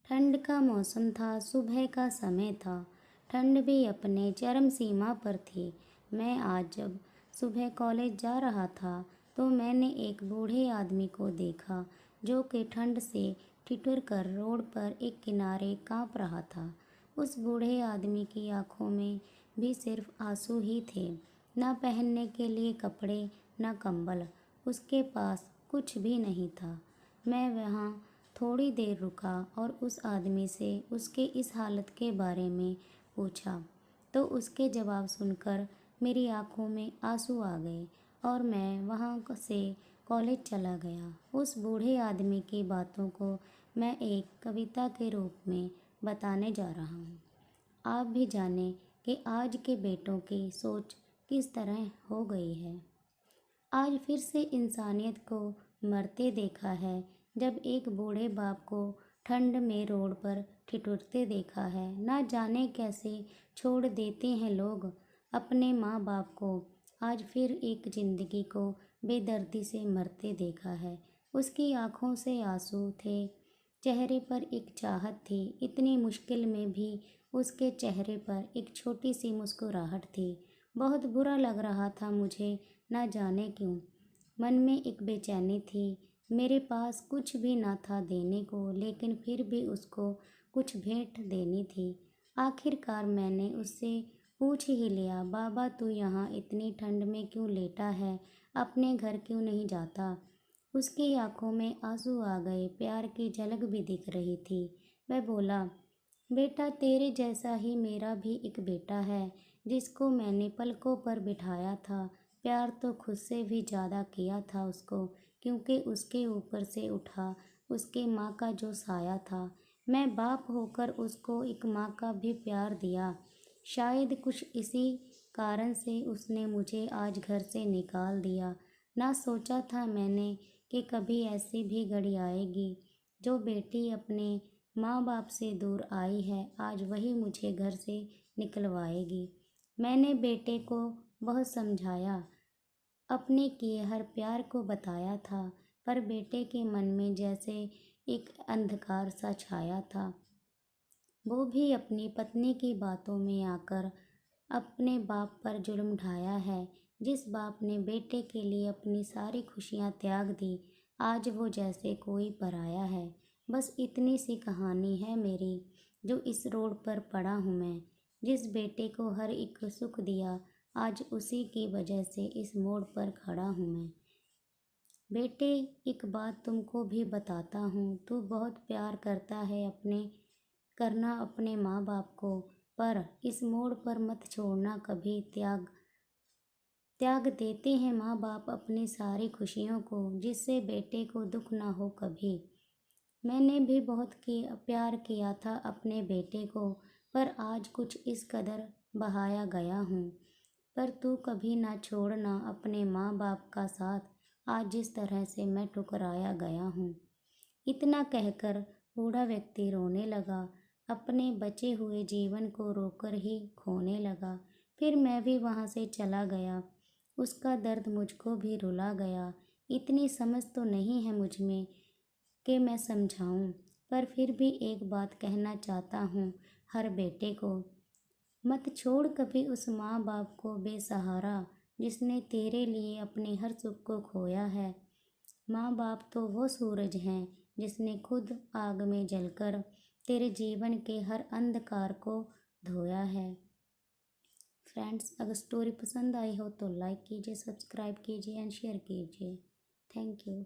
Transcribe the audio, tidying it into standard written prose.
ठंड का मौसम था, सुबह का समय था। ठंड भी अपने चरम सीमा पर थी। मैं आज जब सुबह कॉलेज जा रहा था तो मैंने एक बूढ़े आदमी को देखा जो कि ठंड से ठिठुर कर रोड पर एक किनारे कांप रहा था। उस बूढ़े आदमी की आंखों में भी सिर्फ आंसू ही थे। ना पहनने के लिए कपड़े, ना कंबल। उसके पास कुछ भी नहीं था। मैं वहाँ थोड़ी देर रुका और उस आदमी से उसके इस हालत के बारे में पूछा, तो उसके जवाब सुनकर मेरी आंखों में आंसू आ गए और मैं वहाँ से कॉलेज चला गया। उस बूढ़े आदमी की बातों को मैं एक कविता के रूप में बताने जा रहा हूँ। आप भी जानें कि आज के बेटों की सोच किस तरह हो गई है। आज फिर से इंसानियत को मरते देखा है। जब एक बूढ़े बाप को ठंड में रोड पर ठिठुरते देखा है। ना जाने कैसे छोड़ देते हैं लोग अपने माँ बाप को। आज फिर एक जिंदगी को बेदर्दी से मरते देखा है। उसकी आंखों से आंसू थे, चेहरे पर एक चाहत थी। इतनी मुश्किल में भी उसके चेहरे पर एक छोटी सी मुस्कुराहट थी। बहुत बुरा लग रहा था मुझे, ना जाने क्यों। मन में एक बेचैनी थी। मेरे पास कुछ भी ना था देने को, लेकिन फिर भी उसको कुछ भेंट देनी थी। आखिरकार मैंने उससे पूछ ही लिया, बाबा तू यहाँ इतनी ठंड में क्यों लेटा है, अपने घर क्यों नहीं जाता। उसकी आंखों में आंसू आ गए, प्यार की झलक भी दिख रही थी। वह बोला, बेटा तेरे जैसा ही मेरा भी एक बेटा है जिसको मैंने पलकों पर बिठाया था। प्यार तो खुद से भी ज़्यादा किया था उसको, क्योंकि उसके ऊपर से उठा उसके माँ का जो साया था। मैं बाप होकर उसको एक माँ का भी प्यार दिया। शायद कुछ इसी कारण से उसने मुझे आज घर से निकाल दिया। ना सोचा था मैंने कि कभी ऐसी भी घड़ी आएगी जो बेटी अपने माँ बाप से दूर आई है, आज वही मुझे घर से निकलवाएगी। मैंने बेटे को बहुत समझाया, अपने किए हर प्यार को बताया था, पर बेटे के मन में जैसे एक अंधकार सा छाया था। वो भी अपनी पत्नी की बातों में आकर अपने बाप पर जुल्म ढाया है। जिस बाप ने बेटे के लिए अपनी सारी खुशियाँ त्याग दी, आज वो जैसे कोई पराया है। बस इतनी सी कहानी है मेरी, जो इस रोड पर पड़ा हूँ मैं। जिस बेटे को हर एक सुख दिया, आज उसी की वजह से इस मोड़ पर खड़ा हूँ मैं। बेटे एक बात तुमको भी बताता हूँ, तू बहुत प्यार करना अपने माँ बाप को, पर इस मोड़ पर मत छोड़ना कभी। त्याग त्याग देते हैं माँ बाप अपनी सारी खुशियों को, जिससे बेटे को दुख ना हो कभी। मैंने भी बहुत प्यार किया था अपने बेटे को, पर आज कुछ इस कदर बहाया गया हूँ। पर तू कभी ना छोड़ना अपने माँ बाप का साथ, आज जिस तरह से मैं ठुकराया गया हूँ। इतना कहकर बूढ़ा व्यक्ति रोने लगा, अपने बचे हुए जीवन को रोकर ही खोने लगा। फिर मैं भी वहाँ से चला गया। उसका दर्द मुझको भी रुला गया। इतनी समझ तो नहीं है मुझ में कि मैं समझाऊं, पर फिर भी एक बात कहना चाहता हूँ हर बेटे को, मत छोड़ कभी उस माँ बाप को बेसहारा, जिसने तेरे लिए अपने हर सुख को खोया है। माँ बाप तो वो सूरज हैं जिसने खुद आग में जलकर तेरे जीवन के हर अंधकार को धोया है। फ्रेंड्स, अगर स्टोरी पसंद आई हो तो लाइक कीजिए, सब्सक्राइब कीजिए एंड शेयर कीजिए। Thank you.